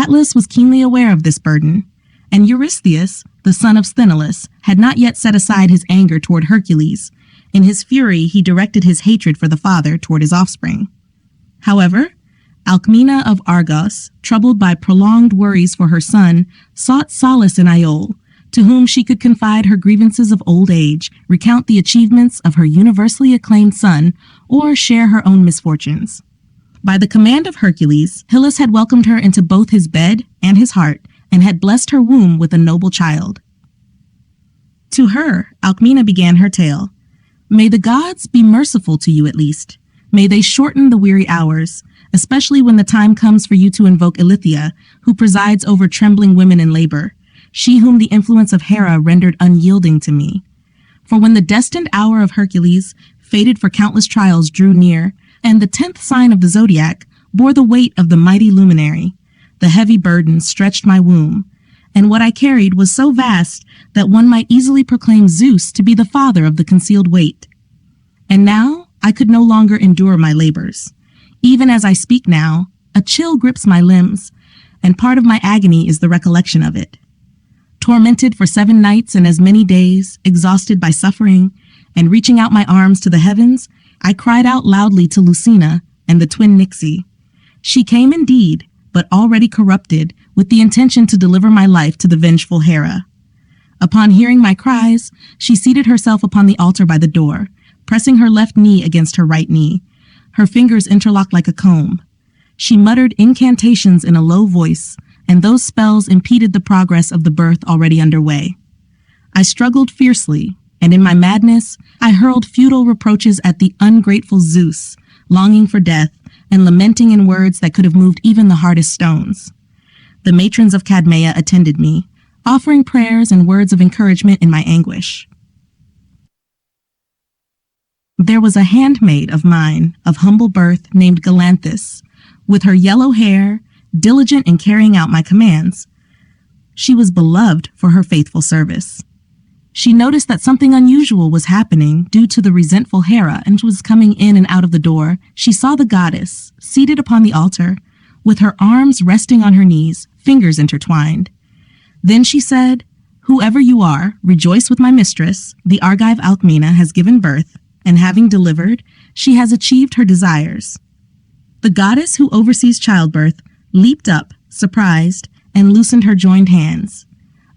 Atlas was keenly aware of this burden, and Eurystheus, the son of Sthenelus, had not yet set aside his anger toward Hercules. In his fury, he directed his hatred for the father toward his offspring. However, Alcmena of Argos, troubled by prolonged worries for her son, sought solace in Iole, to whom she could confide her grievances of old age, recount the achievements of her universally acclaimed son, or share her own misfortunes. By the command of Hercules, Hylas had welcomed her into both his bed and his heart, and had blessed her womb with a noble child. To her, Alcmena began her tale. May the gods be merciful to you at least. May they shorten the weary hours, especially when the time comes for you to invoke Ilithyia, who presides over trembling women in labor, she whom the influence of Hera rendered unyielding to me. For when the destined hour of Hercules, fated for countless trials, drew near, and the 10th sign of the zodiac bore the weight of the mighty luminary, the heavy burden stretched my womb, and what I carried was so vast that one might easily proclaim Zeus to be the father of the concealed weight. And now I could no longer endure my labors. Even as I speak now, a chill grips my limbs, and part of my agony is the recollection of it. Tormented for 7 nights and as many days, exhausted by suffering, and reaching out my arms to the heavens, I cried out loudly to Lucina and the twin Nixie. She came indeed, but already corrupted, with the intention to deliver my life to the vengeful Hera. Upon hearing my cries, she seated herself upon the altar by the door, pressing her left knee against her right knee, her fingers interlocked like a comb. She muttered incantations in a low voice, and those spells impeded the progress of the birth already underway. I struggled fiercely, and in my madness, I hurled futile reproaches at the ungrateful Zeus, longing for death and lamenting in words that could have moved even the hardest stones. The matrons of Cadmea attended me, offering prayers and words of encouragement in my anguish. There was a handmaid of mine, of humble birth, named Galanthis, with her yellow hair, diligent in carrying out my commands. She was beloved for her faithful service. She noticed that something unusual was happening due to the resentful Hera, and was coming in and out of the door. She saw the goddess, seated upon the altar, with her arms resting on her knees, fingers intertwined. Then she said, "Whoever you are, rejoice with my mistress. The Argive Alcmena has given birth, and having delivered, she has achieved her desires." The goddess who oversees childbirth leaped up, surprised, and loosened her joined hands.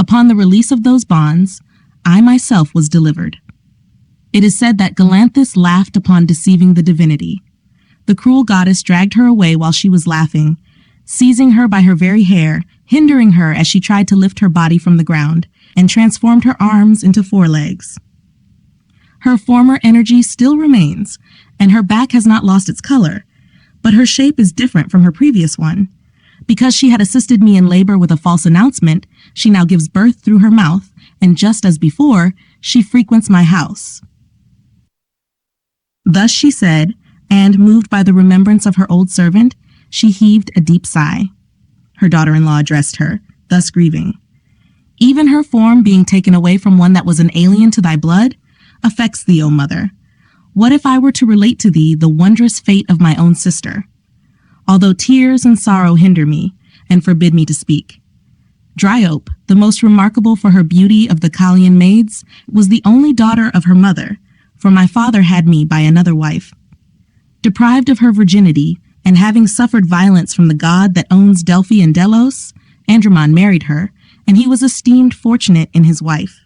Upon the release of those bonds, I myself was delivered. It is said that Galanthis laughed upon deceiving the divinity. The cruel goddess dragged her away while she was laughing, seizing her by her very hair, hindering her as she tried to lift her body from the ground, and transformed her arms into forelegs. Her former energy still remains, and her back has not lost its color, but her shape is different from her previous one. Because she had assisted me in labor with a false announcement, she now gives birth through her mouth, and just as before, she frequents my house. Thus she said, and moved by the remembrance of her old servant, she heaved a deep sigh. Her daughter-in-law addressed her, thus grieving. Even her form being taken away from one that was an alien to thy blood affects thee, O mother. What if I were to relate to thee the wondrous fate of my own sister? Although tears and sorrow hinder me and forbid me to speak. Dryope, the most remarkable for her beauty of the Challian maids, was the only daughter of her mother, for my father had me by another wife. Deprived of her virginity, and having suffered violence from the god that owns Delphi and Delos, Andromon married her, and he was esteemed fortunate in his wife.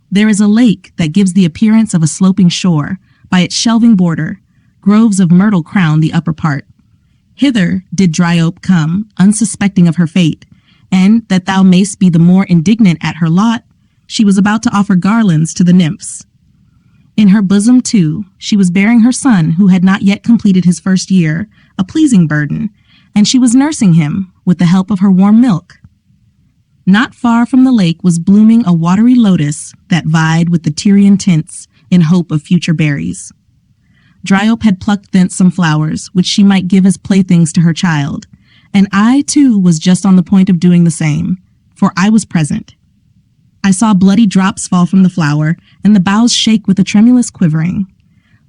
There is a lake that gives the appearance of a sloping shore, by its shelving border, groves of myrtle crown the upper part. Hither did Dryope come, unsuspecting of her fate, and, that thou mayst be the more indignant at her lot, she was about to offer garlands to the nymphs. In her bosom, too, she was bearing her son, who had not yet completed his first year, a pleasing burden, and she was nursing him with the help of her warm milk. Not far from the lake was blooming a watery lotus that vied with the Tyrian tints in hope of future berries. Dryope had plucked thence some flowers, which she might give as playthings to her child, and I, too, was just on the point of doing the same, for I was present. I saw bloody drops fall from the flower, and the boughs shake with a tremulous quivering.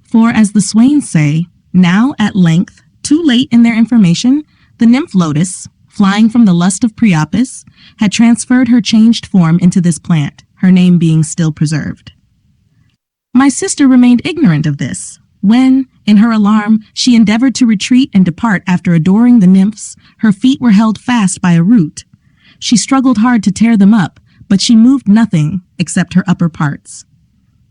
For, as the swains say, now, at length, too late in their information, the nymph Lotis, flying from the lust of Priapus, had transferred her changed form into this plant, her name being still preserved. My sister remained ignorant of this. When, in her alarm, she endeavored to retreat and depart after adoring the nymphs, her feet were held fast by a root. She struggled hard to tear them up, but she moved nothing except her upper parts.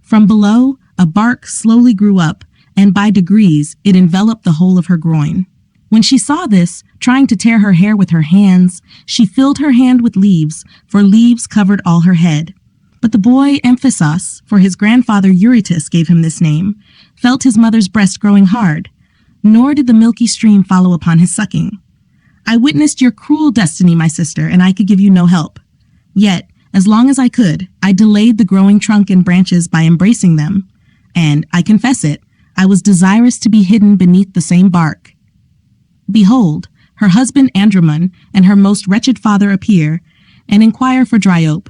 From below, a bark slowly grew up, and by degrees it enveloped the whole of her groin. When she saw this, trying to tear her hair with her hands, she filled her hand with leaves, for leaves covered all her head. But the boy Amphisos, for his grandfather Eurytus gave him this name, felt his mother's breast growing hard, nor did the milky stream follow upon his sucking. I witnessed your cruel destiny, my sister, and I could give you no help. Yet, as long as I could, I delayed the growing trunk and branches by embracing them, and, I confess it, I was desirous to be hidden beneath the same bark. Behold, her husband Andromon and her most wretched father appear, and inquire for Dryope.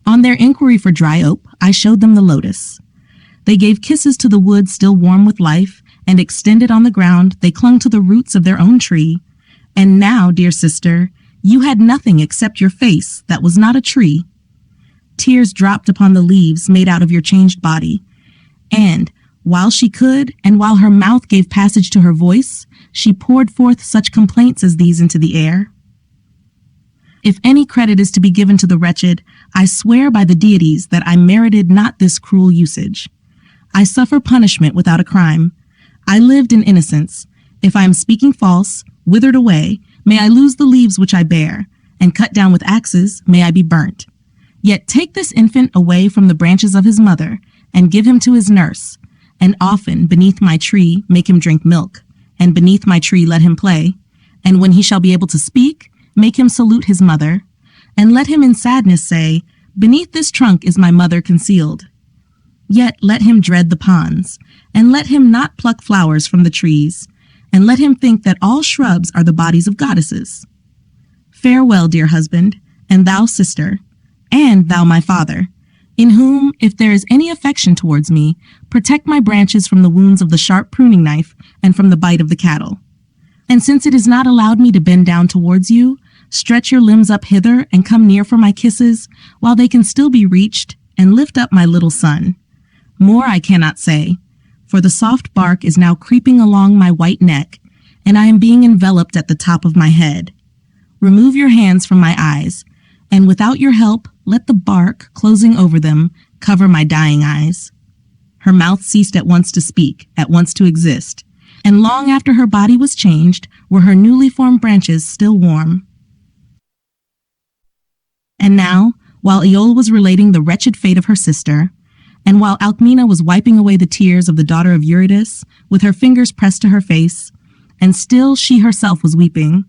On their inquiry for Dryope, I showed them the Lotis. They gave kisses to the wood still warm with life, and extended on the ground, they clung to the roots of their own tree. And now, dear sister, you had nothing except your face that was not a tree. Tears dropped upon the leaves made out of your changed body, and, while she could, and while her mouth gave passage to her voice, she poured forth such complaints as these into the air. If any credit is to be given to the wretched, I swear by the deities that I merited not this cruel usage. I suffer punishment without a crime. I lived in innocence. If I am speaking false, withered away, may I lose the leaves which I bear, and cut down with axes, may I be burnt. Yet take this infant away from the branches of his mother, and give him to his nurse, and often beneath my tree make him drink milk, and beneath my tree let him play, and when he shall be able to speak, make him salute his mother, and let him in sadness say, beneath this trunk is my mother concealed. Yet let him dread the ponds, and let him not pluck flowers from the trees, and let him think that all shrubs are the bodies of goddesses. Farewell, dear husband, and thou, sister, and thou, my father, in whom, if there is any affection towards me, protect my branches from the wounds of the sharp pruning knife and from the bite of the cattle. And since it is not allowed me to bend down towards you, stretch your limbs up hither and come near for my kisses, while they can still be reached, and lift up my little son. More I cannot say, for the soft bark is now creeping along my white neck, and I am being enveloped at the top of my head. Remove your hands from my eyes, and without your help, let the bark, closing over them, cover my dying eyes. Her mouth ceased at once to speak, at once to exist, and long after her body was changed, were her newly formed branches still warm. And now, while Iolaüs was relating the wretched fate of her sister, and while Alcmena was wiping away the tears of the daughter of Eurytus, with her fingers pressed to her face, and still she herself was weeping,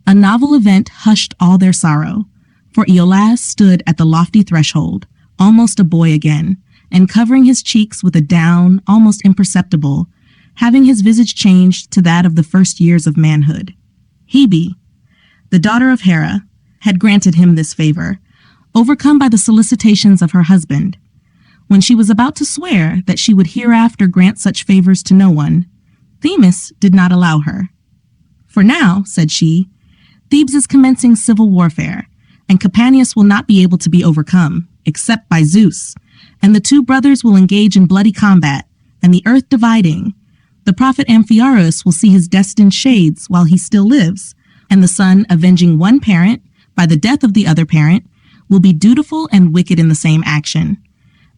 a novel event hushed all their sorrow, for Iolaüs stood at the lofty threshold, almost a boy again, and covering his cheeks with a down almost imperceptible, having his visage changed to that of the first years of manhood. Hebe, the daughter of Hera, had granted him this favor, overcome by the solicitations of her husband. When she was about to swear that she would hereafter grant such favors to no one, Themis did not allow her. For now, said she, Thebes is commencing civil warfare, and Capaneus will not be able to be overcome, except by Zeus, and the two brothers will engage in bloody combat, and the earth dividing. The prophet Amphiaraus will see his destined shades while he still lives, and the son avenging one parent by the death of the other parent will be dutiful and wicked in the same action.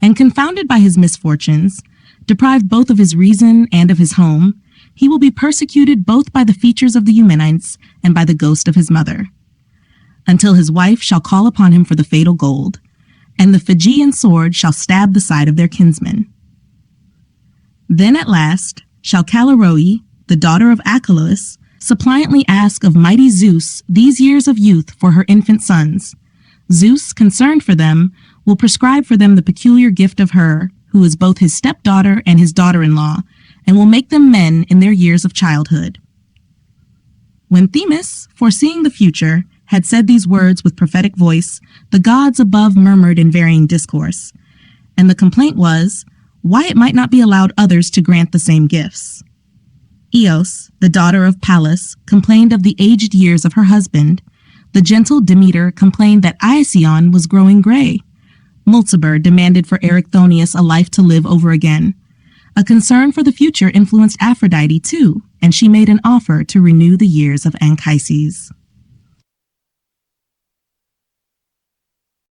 And confounded by his misfortunes, deprived both of his reason and of his home, he will be persecuted both by the features of the Eumenites and by the ghost of his mother, until his wife shall call upon him for the fatal gold, and the Phrygian sword shall stab the side of their kinsman. Then at last shall Callirrhoe, the daughter of Iolaüs, suppliantly ask of mighty Zeus these years of youth for her infant sons. Zeus, concerned for them, will prescribe for them the peculiar gift of her, who is both his stepdaughter and his daughter-in-law, and will make them men in their years of childhood. When Themis, foreseeing the future, had said these words with prophetic voice, the gods above murmured in varying discourse, and the complaint was, why it might not be allowed others to grant the same gifts. Eos, the daughter of Pallas, complained of the aged years of her husband. The gentle Demeter complained that Iacyon was growing gray. Mulciber demanded for Erichthonius a life to live over again. A concern for the future influenced Aphrodite too, and she made an offer to renew the years of Anchises.